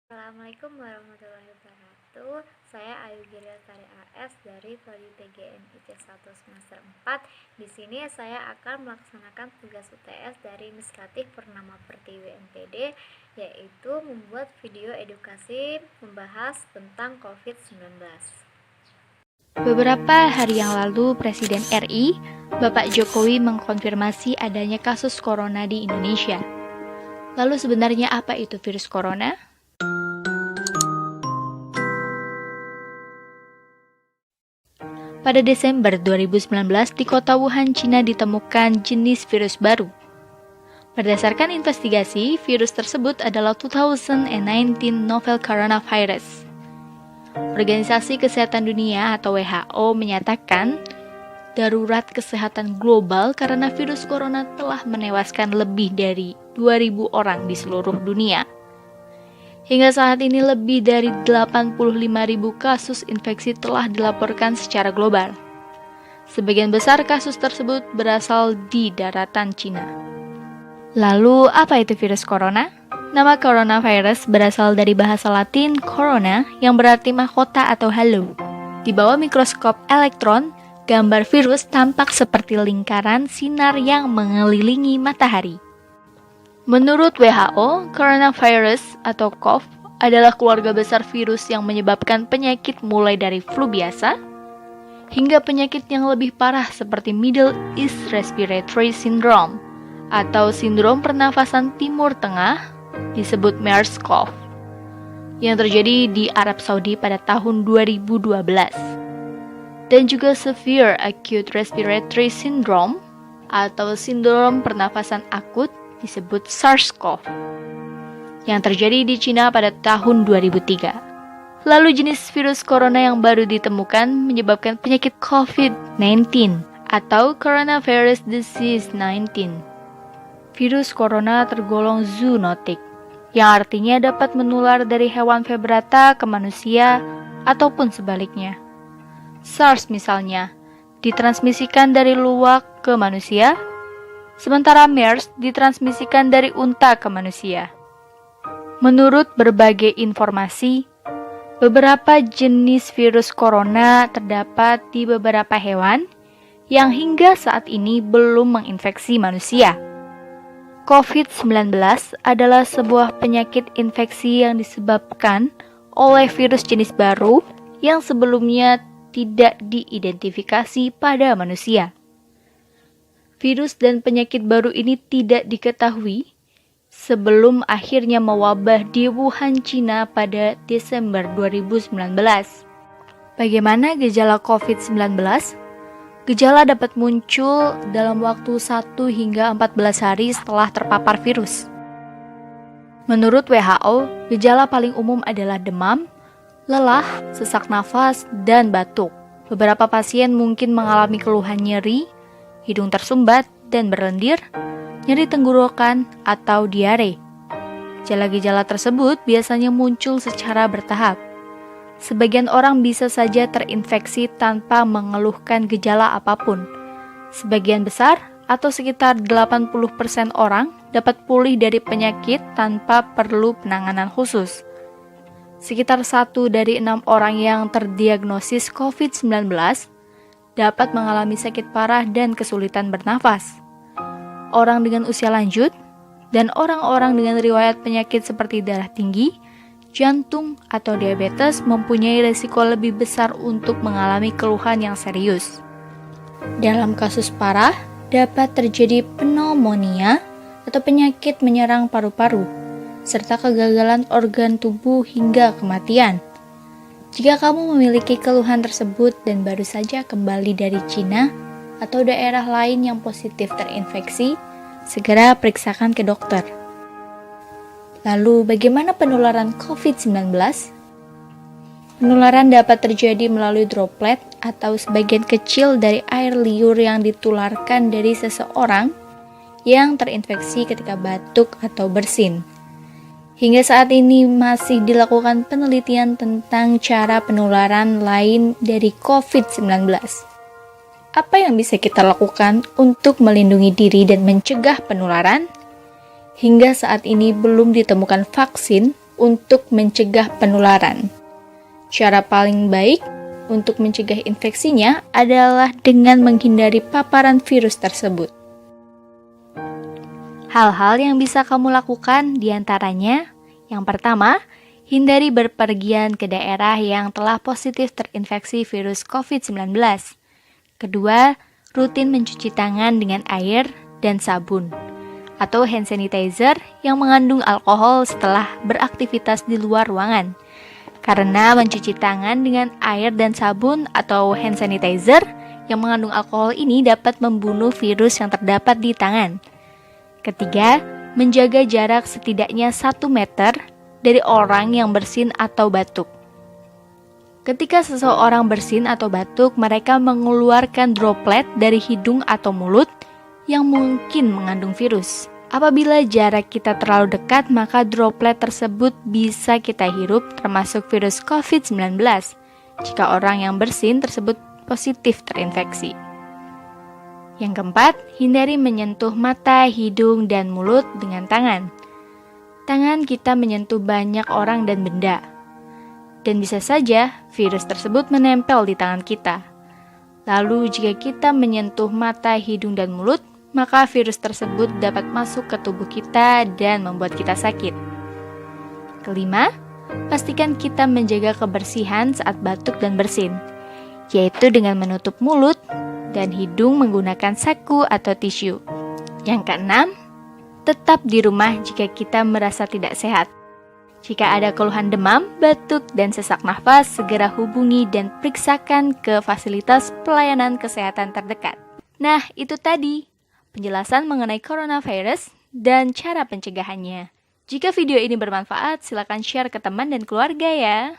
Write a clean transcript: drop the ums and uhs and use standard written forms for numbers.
Assalamualaikum warahmatullahi wabarakatuh. Saya Ayu Giriatari AS dari Prodi PGN IC 1 semester 4. Di sini saya akan melaksanakan tugas UTS dari Miss Latif Purnama Pertiwi MPD, yaitu membuat video edukasi membahas tentang COVID-19. Beberapa hari yang lalu, Presiden RI, Bapak Jokowi mengkonfirmasi adanya kasus corona di Indonesia. Lalu sebenarnya apa itu virus corona? Pada Desember 2019, di kota Wuhan, Cina ditemukan jenis virus baru. Berdasarkan investigasi, virus tersebut adalah 2019 novel coronavirus. Organisasi Kesehatan Dunia atau WHO menyatakan darurat kesehatan global karena virus corona telah menewaskan lebih dari 2.000 orang di seluruh dunia. Hingga saat ini lebih dari 85.000 kasus infeksi telah dilaporkan secara global. Sebagian besar kasus tersebut berasal di daratan Cina. Lalu, apa itu virus corona? Nama coronavirus berasal dari bahasa Latin corona yang berarti mahkota atau halo. Di bawah mikroskop elektron, gambar virus tampak seperti lingkaran sinar yang mengelilingi matahari. Menurut WHO, coronavirus atau COV adalah keluarga besar virus yang menyebabkan penyakit mulai dari flu biasa hingga penyakit yang lebih parah seperti Middle East Respiratory Syndrome atau sindrom pernafasan Timur Tengah disebut MERS-CoV yang terjadi di Arab Saudi pada tahun 2012 dan juga Severe Acute Respiratory Syndrome atau sindrom pernafasan akut disebut SARS-CoV yang terjadi di Cina pada tahun 2003. Lalu jenis virus corona yang baru ditemukan menyebabkan penyakit COVID-19 atau Coronavirus Disease 19. Virus corona tergolong zoonotik, yang artinya dapat menular dari hewan vertebrata ke manusia ataupun sebaliknya. SARS misalnya, ditransmisikan dari luwak ke manusia, sementara MERS ditransmisikan dari unta ke manusia. Menurut berbagai informasi, beberapa jenis virus corona terdapat di beberapa hewan yang hingga saat ini belum menginfeksi manusia. COVID-19 adalah sebuah penyakit infeksi yang disebabkan oleh virus jenis baru yang sebelumnya tidak diidentifikasi pada manusia. Virus dan penyakit baru ini tidak diketahui sebelum akhirnya mewabah di Wuhan, Cina pada Desember 2019. Bagaimana gejala COVID-19? Gejala dapat muncul dalam waktu 1 hingga 14 hari setelah terpapar virus. Menurut WHO, gejala paling umum adalah demam, lelah, sesak nafas, dan batuk. Beberapa pasien mungkin mengalami keluhan nyeri, hidung tersumbat dan berlendir, nyeri tenggorokan, atau diare. Gejala-gejala tersebut biasanya muncul secara bertahap. Sebagian orang bisa saja terinfeksi tanpa mengeluhkan gejala apapun. Sebagian besar, atau sekitar 80% orang, dapat pulih dari penyakit tanpa perlu penanganan khusus. Sekitar 1 dari 6 orang yang terdiagnosis COVID-19 dapat mengalami sakit parah dan kesulitan bernafas. Orang dengan usia lanjut dan orang-orang dengan riwayat penyakit seperti darah tinggi, jantung, atau diabetes mempunyai risiko lebih besar untuk mengalami keluhan yang serius. Dalam kasus parah, dapat terjadi pneumonia atau penyakit menyerang paru-paru, serta kegagalan organ tubuh hingga kematian. Jika kamu memiliki keluhan tersebut dan baru saja kembali dari Cina atau daerah lain yang positif terinfeksi, segera periksakan ke dokter. Lalu, bagaimana penularan COVID-19? Penularan dapat terjadi melalui droplet atau sebagian kecil dari air liur yang ditularkan dari seseorang yang terinfeksi ketika batuk atau bersin. Hingga saat ini masih dilakukan penelitian tentang cara penularan lain dari COVID-19. Apa yang bisa kita lakukan untuk melindungi diri dan mencegah penularan? Hingga saat ini belum ditemukan vaksin untuk mencegah penularan. Cara paling baik untuk mencegah infeksinya adalah dengan menghindari paparan virus tersebut. Hal-hal yang bisa kamu lakukan diantaranya, yang pertama, hindari berpergian ke daerah yang telah positif terinfeksi virus COVID-19. Kedua, rutin mencuci tangan dengan air dan sabun, atau hand sanitizer yang mengandung alkohol setelah beraktivitas di luar ruangan. Karena mencuci tangan dengan air dan sabun atau hand sanitizer yang mengandung alkohol ini dapat membunuh virus yang terdapat di tangan. Ketiga, menjaga jarak setidaknya 1 meter dari orang yang bersin atau batuk. Ketika seseorang bersin atau batuk, mereka mengeluarkan droplet dari hidung atau mulut yang mungkin mengandung virus. Apabila jarak kita terlalu dekat, maka droplet tersebut bisa kita hirup, termasuk virus COVID-19, jika orang yang bersin tersebut positif terinfeksi. Yang keempat, hindari menyentuh mata, hidung, dan mulut dengan tangan. Tangan kita menyentuh banyak orang dan benda, dan bisa saja virus tersebut menempel di tangan kita. Lalu jika kita menyentuh mata, hidung, dan mulut, maka virus tersebut dapat masuk ke tubuh kita dan membuat kita sakit. Kelima, pastikan kita menjaga kebersihan saat batuk dan bersin, yaitu dengan menutup mulut dan hidung menggunakan saku atau tisu. Yang keenam, tetap di rumah jika kita merasa tidak sehat. Jika ada keluhan demam, batuk, dan sesak nafas, segera hubungi dan periksakan ke fasilitas pelayanan kesehatan terdekat. Nah, itu tadi penjelasan mengenai coronavirus dan cara pencegahannya. Jika video ini bermanfaat, silakan share ke teman dan keluarga ya.